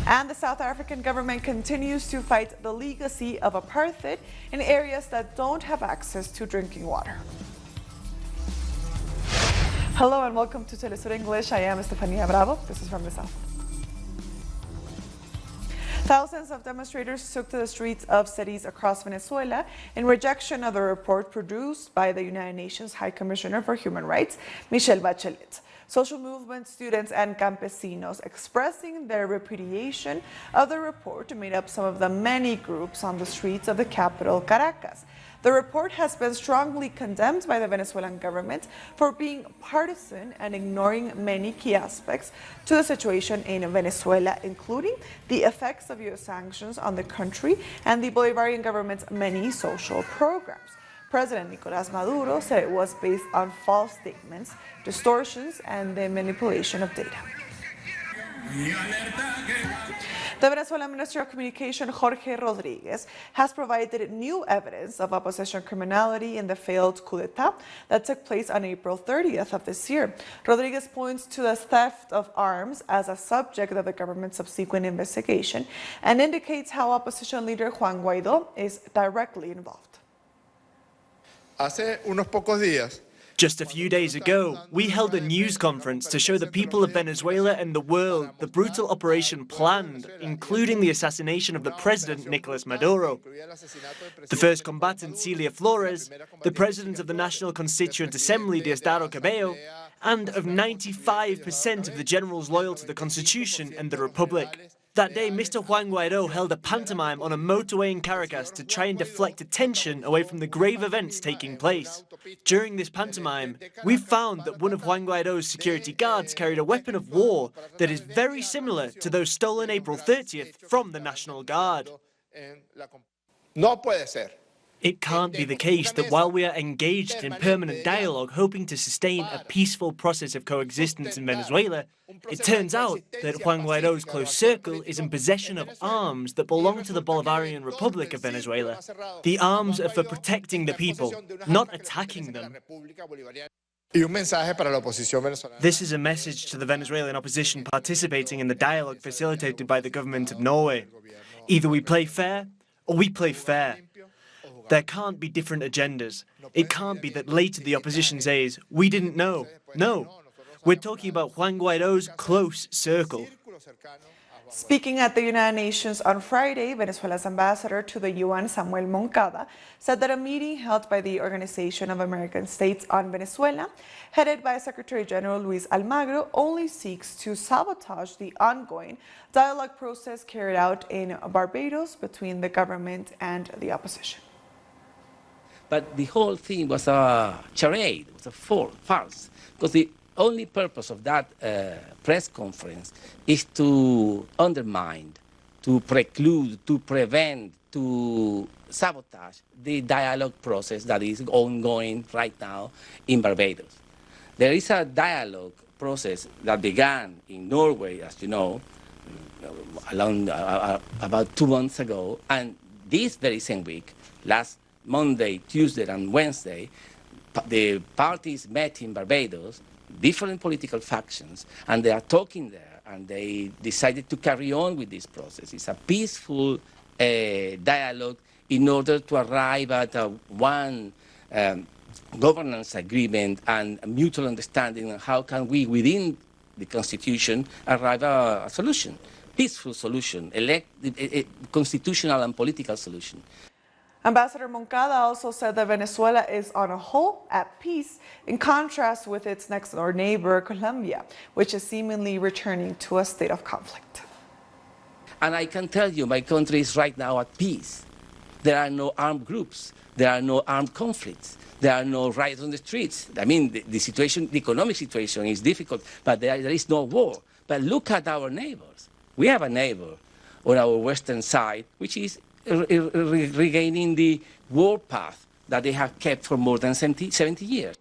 And the South African government continues to fight the legacy of apartheid in areas that don't have access to drinking water. Hello and welcome to Telesur English. I am Estefania Bravo. This is from the South. Thousands of demonstrators took to the streets of cities across Venezuela in rejection of the report produced by the United Nations High Commissioner for Human Rights, Michelle Bachelet. Social movements, students, and campesinos expressing their repudiation of the report made up some of the many groups on the streets of the capital, Caracas. The report has been strongly condemned by the Venezuelan government for being partisan and ignoring many key aspects to the situation in Venezuela, including the effects of U.S. sanctions on the country and the Bolivarian government's many social programs. President Nicolás Maduro said it was based on false statements, distortions, and the manipulation of data. The Venezuelan Minister of Communication, Jorge Rodriguez, has provided new evidence of opposition criminality in the failed coup d'etat that took place on April 30th of this year. Rodriguez points to the theft of arms as a subject of the government's subsequent investigation and indicates how opposition leader Juan Guaidó is directly involved. Just a few days ago, we held a news conference to show the people of Venezuela and the world the brutal operation planned, including the assassination of the president, Nicolás Maduro. The first combatant, Celia Flores, the president of the National Constituent Assembly, Diosdado Cabello, and of 95% of the generals loyal to the Constitution and the Republic. That day, Mr. Juan Guaidó held a pantomime on a motorway in Caracas to try and deflect attention away from the grave events taking place. During this pantomime, we found that one of Juan Guaidó's security guards carried a weapon of war that is very similar to those stolen April 30th from the National Guard. No puede ser. It can't be the case that while we are engaged in permanent dialogue hoping to sustain a peaceful process of coexistence in Venezuela, it turns out that Juan Guaidó's close circle is in possession of arms that belong to the Bolivarian Republic of Venezuela. The arms are for protecting the people, not attacking them. This is a message to the Venezuelan opposition participating in the dialogue facilitated by the government of Norway. Either we play fair or we play fair. There can't be different agendas. It can't be that later the opposition says, we didn't know. No, we're talking about Juan Guaidó's close circle. Speaking at the United Nations on Friday, Venezuela's ambassador to the UN, Samuel Moncada, said that a meeting held by the Organization of American States on Venezuela, headed by Secretary General Luis Almagro, only seeks to sabotage the ongoing dialogue process carried out in Barbados between the government and the opposition. But the whole thing was a charade, it was a farce, because the only purpose of that press conference is to undermine, to preclude, to prevent, to sabotage the dialogue process that is ongoing right now in Barbados. There is a dialogue process that began in Norway, as you know, about 2 months ago, and this very same week, last Monday, Tuesday, and Wednesday, the parties met in Barbados, different political factions, and they are talking there, and they decided to carry on with this process. It's a peaceful dialogue in order to arrive at one governance agreement and a mutual understanding on how can we, within the Constitution, arrive at a solution, peaceful solution, a constitutional and political solution. Ambassador Moncada also said that Venezuela is on a whole at peace, in contrast with its next-door neighbor, Colombia, which is seemingly returning to a state of conflict. And I can tell you, my country is right now at peace. There are no armed groups. There are no armed conflicts. There are no riots on the streets. I mean, the situation, the economic situation is difficult, but there is no war. But look at our neighbors. We have a neighbor on our western side, which is regaining the war path that they have kept for more than 70 years.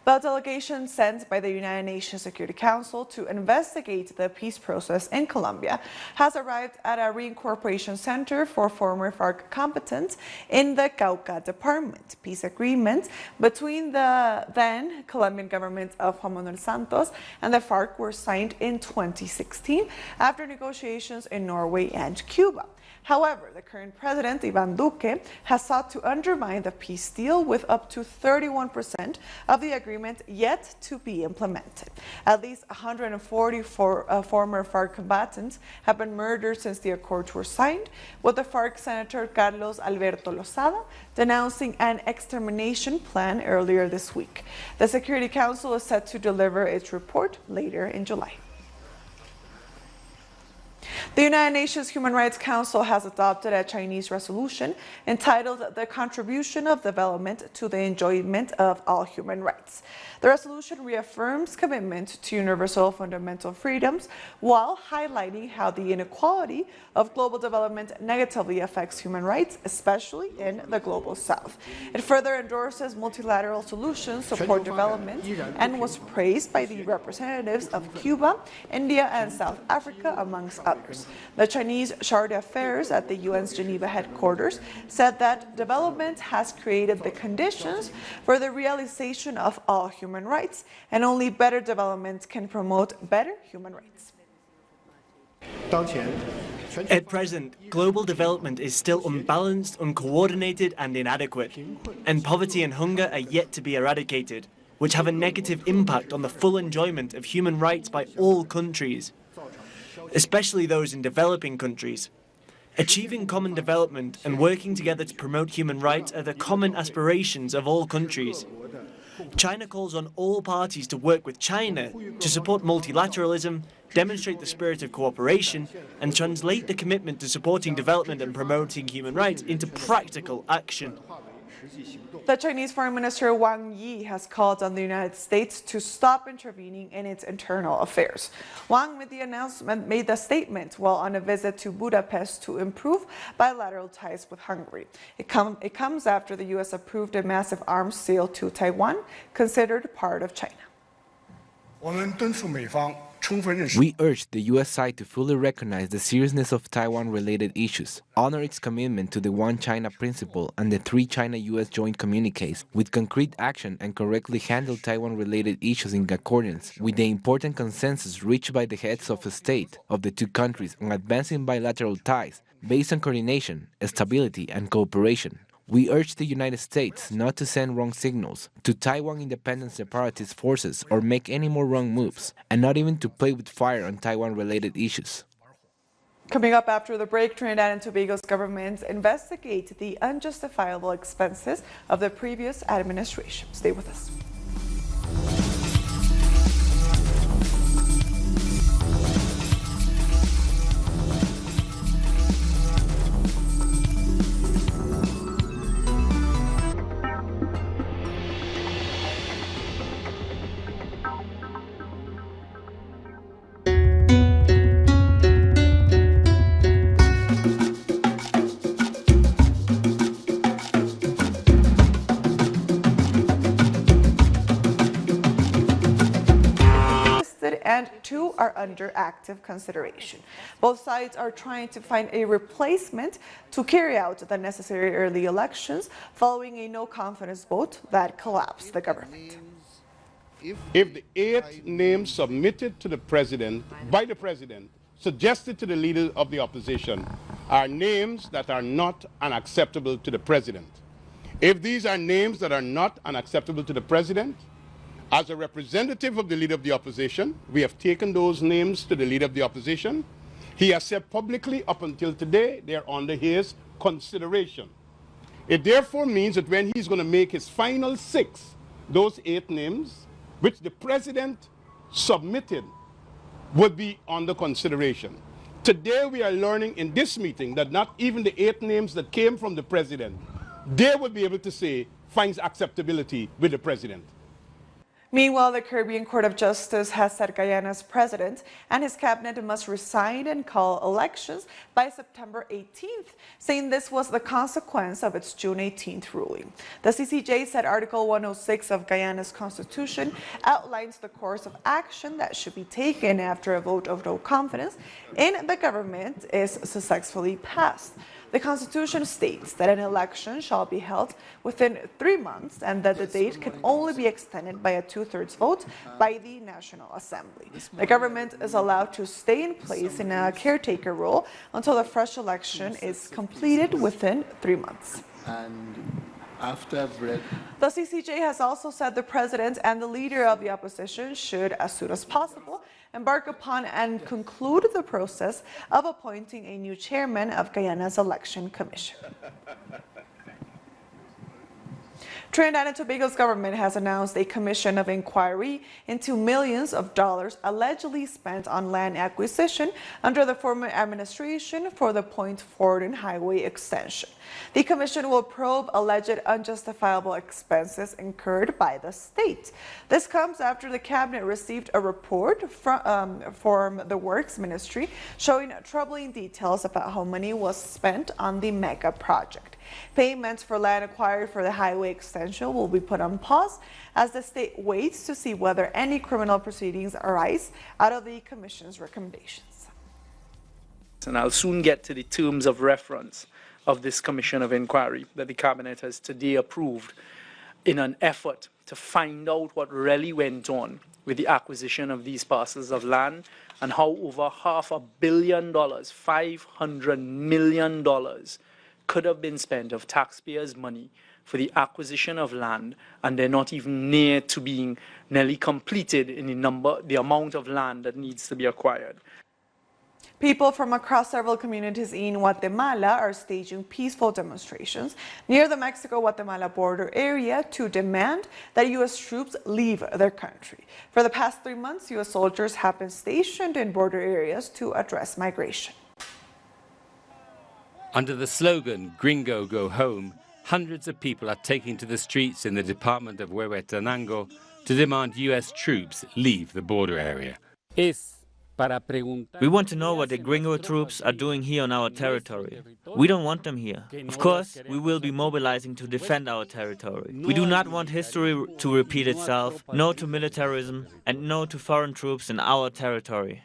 The delegation sent by the United Nations Security Council to investigate the peace process in Colombia has arrived at a reincorporation center for former FARC combatants in the Cauca department. Peace agreements between the then Colombian government of Juan Manuel Santos and the FARC were signed in 2016 after negotiations in Norway and Cuba. However, the current president, Iván Duque, has sought to undermine the peace deal with up to 31% of the agreement yet to be implemented. At least 144 former FARC combatants have been murdered since the accords were signed, with the FARC Senator Carlos Alberto Lozada denouncing an extermination plan earlier this week. The Security Council is set to deliver its report later in July. The United Nations Human Rights Council has adopted a Chinese resolution entitled "The Contribution of Development to the Enjoyment of All Human Rights." The resolution reaffirms commitment to universal fundamental freedoms while highlighting how the inequality of global development negatively affects human rights, especially in the global south. It further endorses multilateral solutions support development and was praised by the representatives of Cuba, India, and South Africa, amongst others. The Chinese charge d'affaires at the UN's Geneva headquarters said that development has created the conditions for the realization of all human rights, and only better development can promote better human rights. At present, global development is still unbalanced, uncoordinated, and inadequate, and poverty and hunger are yet to be eradicated, which have a negative impact on the full enjoyment of human rights by all countries, especially those in developing countries. Achieving common development and working together to promote human rights are the common aspirations of all countries. China calls on all parties to work with China to support multilateralism, demonstrate the spirit of cooperation, and translate the commitment to supporting development and promoting human rights into practical action. The Chinese Foreign Minister Wang Yi has called on the United States to stop intervening in its internal affairs. Wang made the statement while on a visit to Budapest to improve bilateral ties with Hungary. It comes after the U.S. approved a massive arms sale to Taiwan, considered part of China. We urge the U.S. side to fully recognize the seriousness of Taiwan-related issues, honor its commitment to the One China principle and the three China-U.S. joint communiques with concrete action, and correctly handle Taiwan-related issues in accordance with the important consensus reached by the heads of state of the two countries on advancing bilateral ties based on coordination, stability, and cooperation. We urge the United States not to send wrong signals to Taiwan independent separatist forces or make any more wrong moves, and not even to play with fire on Taiwan-related issues. Coming up after the break, Trinidad and Tobago's government investigate the unjustifiable expenses of the previous administration. Stay with us. And two are under active consideration. Both sides are trying to find a replacement to carry out the necessary early elections following a no-confidence vote that collapsed the government. If the 8 names submitted to the president, by the president, suggested to the leader of the opposition, are names that are not unacceptable to the president. If these are names that are not unacceptable to the president, as a representative of the leader of the opposition, we have taken those names to the leader of the opposition. He has said publicly up until today they are under his consideration. It therefore means that when he's going to make his final 6, those 8 names, which the president submitted, would be under consideration. Today we are learning in this meeting that not even the 8 names that came from the president, they would be able to say finds acceptability with the president. Meanwhile, the Caribbean Court of Justice has said Guyana's president and his cabinet must resign and call elections by September 18th, saying this was the consequence of its June 18th ruling. The CCJ said Article 106 of Guyana's constitution outlines the course of action that should be taken after a vote of no confidence in the government is successfully passed. The Constitution states that an election shall be held within 3 months and that the date can only be extended by a 2/3 vote by the National Assembly. The government is allowed to stay in place in a caretaker role until a fresh election is completed within 3 months. The CCJ has also said the president and the leader of the opposition should, as soon as possible, embark upon and conclude the process of appointing a new chairman of Guyana's Election Commission. Trinidad and Tobago's government has announced a commission of inquiry into millions of dollars allegedly spent on land acquisition under the former administration for the Point Fortin Highway extension. The commission will probe alleged unjustifiable expenses incurred by the state. This comes after the cabinet received a report from the Works Ministry showing troubling details about how money was spent on the mega project. Payments for land acquired for the highway extension will be put on pause as the state waits to see whether any criminal proceedings arise out of the commission's recommendations. And I'll soon get to the terms of reference of this commission of inquiry that the cabinet has today approved in an effort to find out what really went on with the acquisition of these parcels of land and how over $500 million, $500 million could have been spent of taxpayers' money for the acquisition of land, and they're not even near to being nearly completed in the amount of land that needs to be acquired. People from across several communities in Guatemala are staging peaceful demonstrations near the Mexico-Guatemala border area to demand that U.S. troops leave their country. For the past 3 months, U.S. soldiers have been stationed in border areas to address migration. Under the slogan, Gringo Go Home, hundreds of people are taking to the streets in the department of Huehuetenango to demand U.S. troops leave the border area. We want to know what the Gringo troops are doing here on our territory. We don't want them here. Of course, we will be mobilizing to defend our territory. We do not want history to repeat itself, no to militarism, and no to foreign troops in our territory.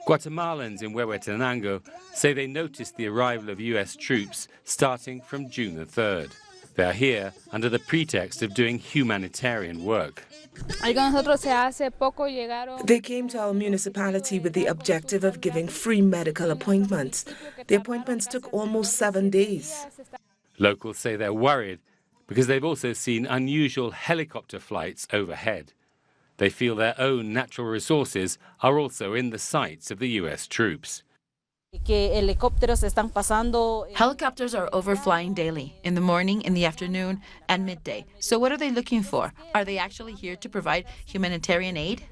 Guatemalans in Huehuetenango say they noticed the arrival of U.S. troops starting from June the 3rd. They are here under the pretext of doing humanitarian work. They came to our municipality with the objective of giving free medical appointments. The appointments took almost 7 days. Locals say they're worried because they've also seen unusual helicopter flights overhead. They feel their own natural resources are also in the sights of the U.S. troops. Helicopters are overflying daily, in the morning, in the afternoon, and midday. So what are they looking for? Are they actually here to provide humanitarian aid?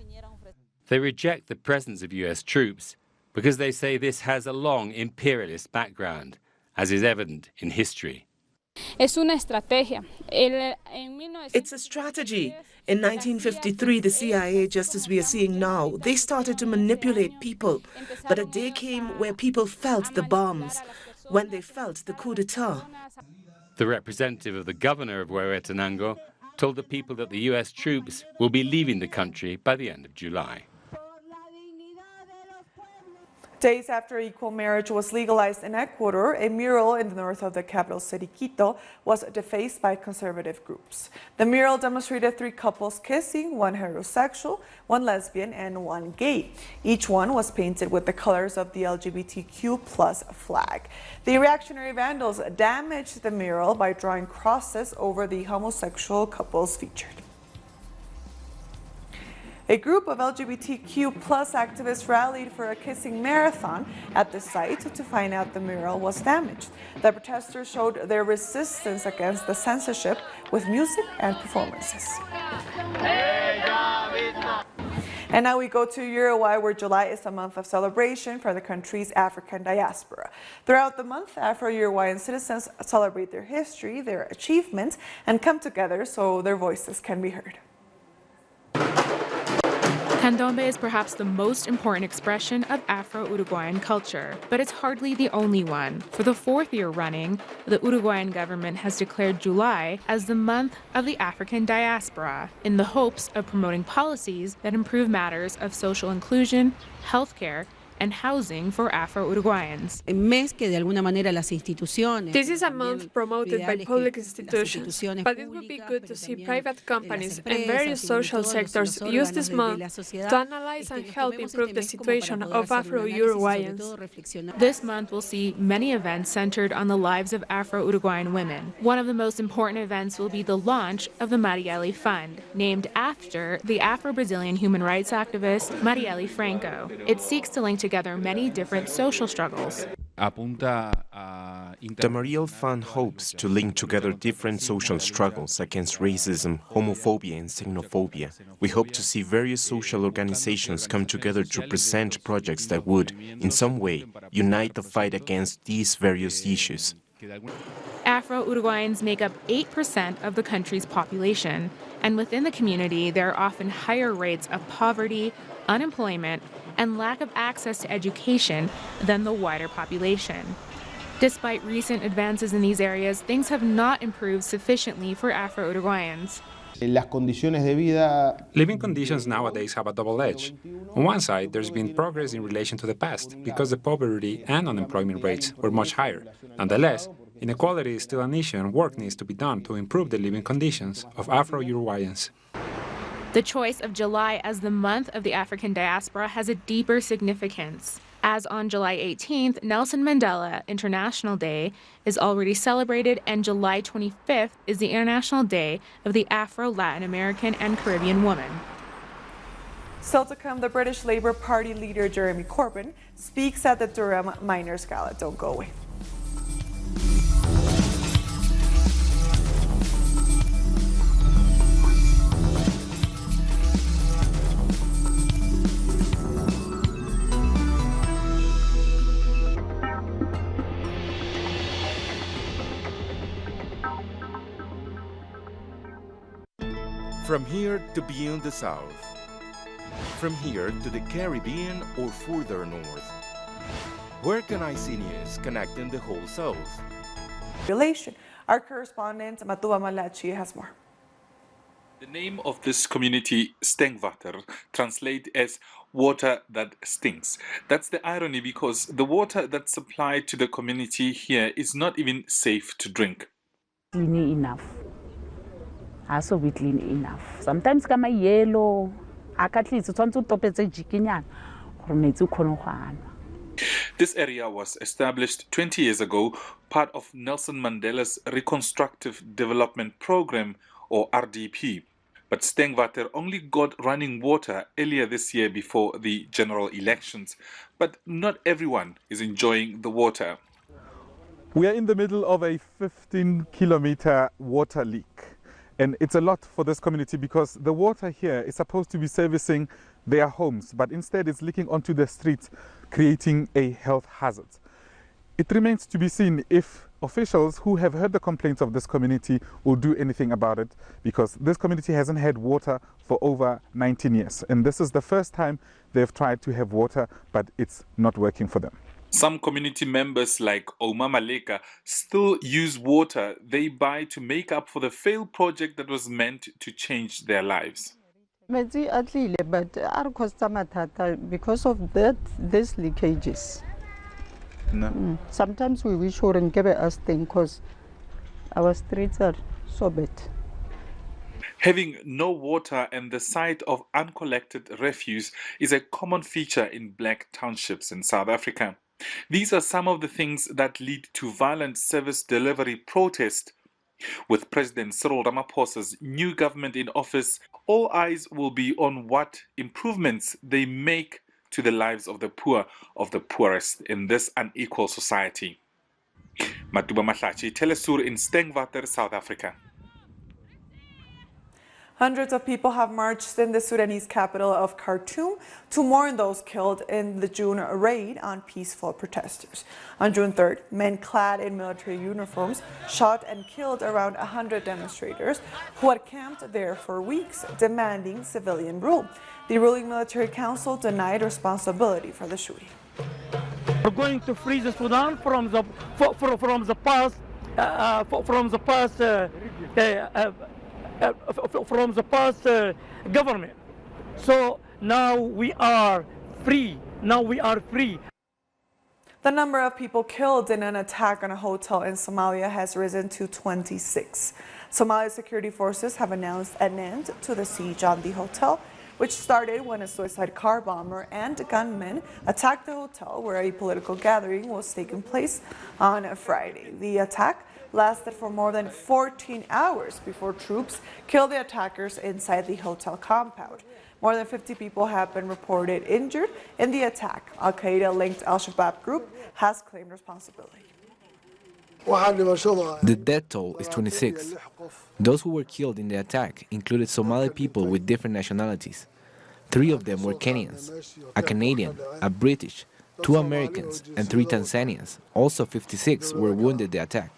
They reject the presence of U.S. troops because they say this has a long imperialist background, as is evident in history. It's a strategy. In 1953, the CIA, just as we are seeing now, they started to manipulate people. But a day came where people felt the bombs, when they felt the coup d'etat. The representative of the governor of Huehuetenango told the people that the U.S. troops will be leaving the country by the end of July. Days after equal marriage was legalized in Ecuador, a mural in the north of the capital city, Quito, was defaced by conservative groups. The mural demonstrated 3 couples kissing, 1 heterosexual, 1 lesbian, and 1 gay. Each one was painted with the colors of the LGBTQ+ flag. The reactionary vandals damaged the mural by drawing crosses over the homosexual couples featured. A group of LGBTQ+ activists rallied for a kissing marathon at the site to find out the mural was damaged. The protesters showed their resistance against the censorship with music and performances. And now we go to Uruguay, where July is a month of celebration for the country's African diaspora. Throughout the month, Afro-Uruguayan citizens celebrate their history, their achievements, and come together so their voices can be heard. Candombe is perhaps the most important expression of Afro-Uruguayan culture, but it's hardly the only one. For the fourth year running, the Uruguayan government has declared July as the month of the African diaspora, in the hopes of promoting policies that improve matters of social inclusion, healthcare, and housing for Afro-Uruguayans. This is a month promoted by public institutions, but it would be good to see private companies and various social sectors use this month to analyze and help improve the situation of Afro-Uruguayans. This month will see many events centered on the lives of Afro-Uruguayan women. One of the most important events will be the launch of the Marielle Fund, named after the Afro-Brazilian human rights activist Marielle Franco. It seeks to link together many different social struggles. The Marielle Fund hopes to link together different social struggles against racism, homophobia, and xenophobia. We hope to see various social organizations come together to present projects that would, in some way, unite the fight against these various issues. Afro-Uruguayans make up 8% of the country's population, and within the community there are often higher rates of poverty, unemployment, and lack of access to education than the wider population. Despite recent advances in these areas, things have not improved sufficiently for Afro-Uruguayans. Living conditions nowadays have a double edge. On one side, there's been progress in relation to the past, because the poverty and unemployment rates were much higher. Nonetheless, inequality is still an issue, and work needs to be done to improve the living conditions of Afro-Uruguayans. The choice of July as the month of the African diaspora has a deeper significance. As on July 18th, Nelson Mandela International Day is already celebrated, and July 25th is the International Day of the Afro-Latin American and Caribbean woman. Still to come, the British Labour Party leader Jeremy Corbyn speaks at the Durham Miners' Gala. Don't go away. From here to beyond the South. From here to the Caribbean or further north. Where can I see news connecting the whole South? Our correspondent Matuba Malachi has more. The name of this community, Stengvater, translates as water that stinks. That's the irony, because the water that's supplied to the community here is not even safe to drink. Clean enough. Also we clean enough. Sometimes kama yellow, This area was established 20 years ago, part of Nelson Mandela's Reconstructive Development Program, or RDP. But Stengvater only got running water earlier this year before the general elections. But not everyone is enjoying the water. We are in the middle of a 15-kilometer water leak. And it's a lot for this community, because the water here is supposed to be servicing their homes, but instead it's leaking onto the streets, creating a health hazard. It remains to be seen if officials who have heard the complaints of this community will do anything about it, because this community hasn't had water for over 19 years. And this is the first time they've tried to have water, but it's not working for them. Some community members like Oma Maleka still use water they buy to make up for the failed project that was meant to change their lives. But because of these leakages. No. Sometimes we wish we give us things, because our streets are so bad. Having no water and the sight of uncollected refuse is a common feature in black townships in South Africa. These are some of the things that lead to violent service delivery protest. With President Cyril Ramaphosa's new government in office, all eyes will be on what improvements they make to the lives of the poor, of the poorest in this unequal society. Matuba Malachi, Telesur in Stengvater, South Africa. Hundreds of people have marched in the Sudanese capital of Khartoum to mourn those killed in the June raid on peaceful protesters. On June 3rd, men clad in military uniforms shot and killed around 100 demonstrators who had camped there for weeks demanding civilian rule. The ruling military council denied responsibility for the shooting. We're going to free the Sudan from the past government. So now we are free. The number of people killed in an attack on a hotel in Somalia has risen to 26. Somali security forces have announced an end to the siege on the hotel, which started when a suicide car bomber and gunmen attacked the hotel where a political gathering was taking place on Friday. The attack lasted for more than 14 hours before troops killed the attackers inside the hotel compound. More than 50 people have been reported injured in the attack. Al-Qaeda-linked Al-Shabaab group has claimed responsibility. The death toll is 26. Those who were killed in the attack included Somali people with different nationalities. 3 of them were Kenyans, a Canadian, a British, 2 Americans, and 3 Tanzanians. Also 56 were wounded in the attack.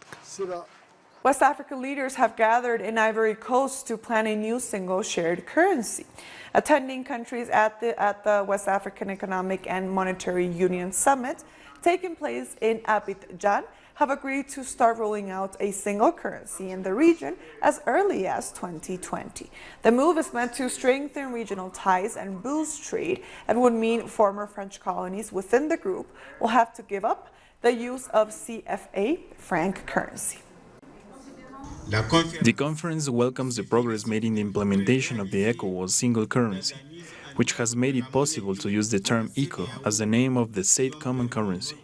West African leaders have gathered in Ivory Coast to plan a new single shared currency. Attending countries at the West African Economic and Monetary Union Summit, taking place in Abidjan, have agreed to start rolling out a single currency in the region as early as 2020. The move is meant to strengthen regional ties and boost trade and would mean former French colonies within the group will have to give up the use of CFA franc currency. The conference welcomes the progress made in the implementation of the ECOWAS single currency, which has made it possible to use the term ECO as the name of the said common currency.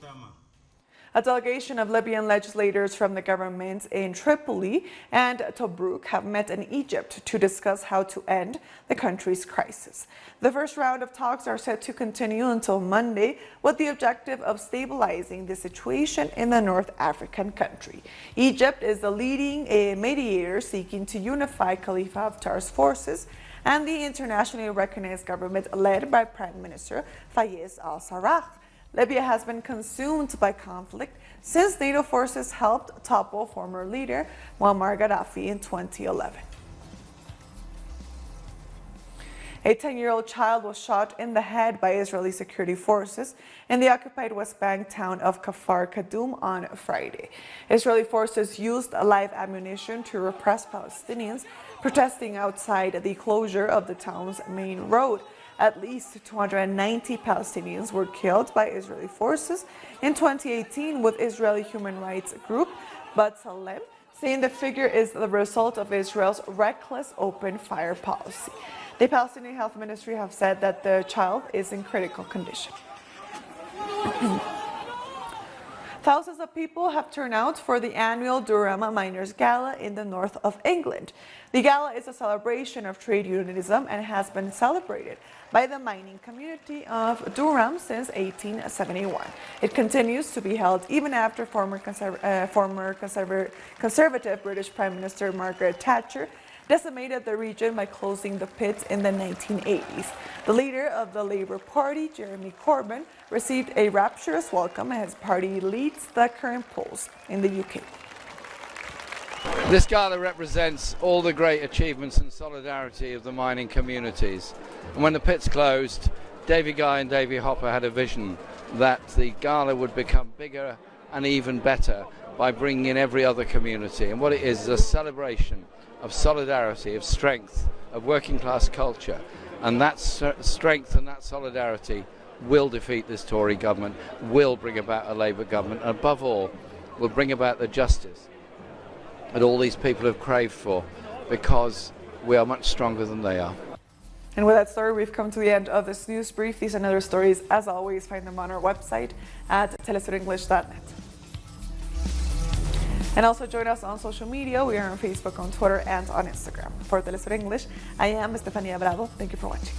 A delegation of Libyan legislators from the governments in Tripoli and Tobruk have met in Egypt to discuss how to end the country's crisis. The first round of talks are set to continue until Monday with the objective of stabilizing the situation in the North African country. Egypt is the leading mediator seeking to unify Khalifa Haftar's forces and the internationally recognized government led by Prime Minister Fayez al-Sarraj. Libya has been consumed by conflict since NATO forces helped topple former leader Muammar Gaddafi in 2011. A 10-year-old child was shot in the head by Israeli security forces in the occupied West Bank town of Kfar Kadum on Friday. Israeli forces used live ammunition to repress Palestinians protesting outside the closure of the town's main road. At least 290 Palestinians were killed by Israeli forces in 2018, with Israeli human rights group B'Tselem saying the figure is the result of Israel's reckless open fire policy. The Palestinian Health Ministry have said that the child is in critical condition. Thousands of people have turned out for the annual Durham Miners Gala in the north of England. The gala is a celebration of trade unionism and has been celebrated by the mining community of Durham since 1871. It continues to be held even after former conservative British Prime Minister Margaret Thatcher decimated the region by closing the pit in the 1980s. The leader of the Labour Party, Jeremy Corbyn, received a rapturous welcome as his party leads the current polls in the UK. This gala represents all the great achievements and solidarity of the mining communities. And when the pits closed, Davy Guy and Davy Hopper had a vision that the gala would become bigger and even better by bringing in every other community. And what it is a celebration of solidarity, of strength, of working class culture. And that strength and that solidarity will defeat this Tory government, will bring about a Labour government, and above all, will bring about the justice that all these people have craved for, because we are much stronger than they are. And with that story, we've come to the end of this news brief. These and other stories, as always, find them on our website at telesurenglish.net. And also join us on social media. We are on Facebook, on Twitter, and on Instagram. For Telesur English, I am Estefania Bravo. Thank you for watching.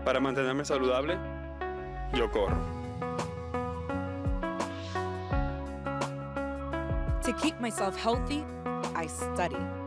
Para mantenerme saludable, yo corro. To keep myself healthy, I study.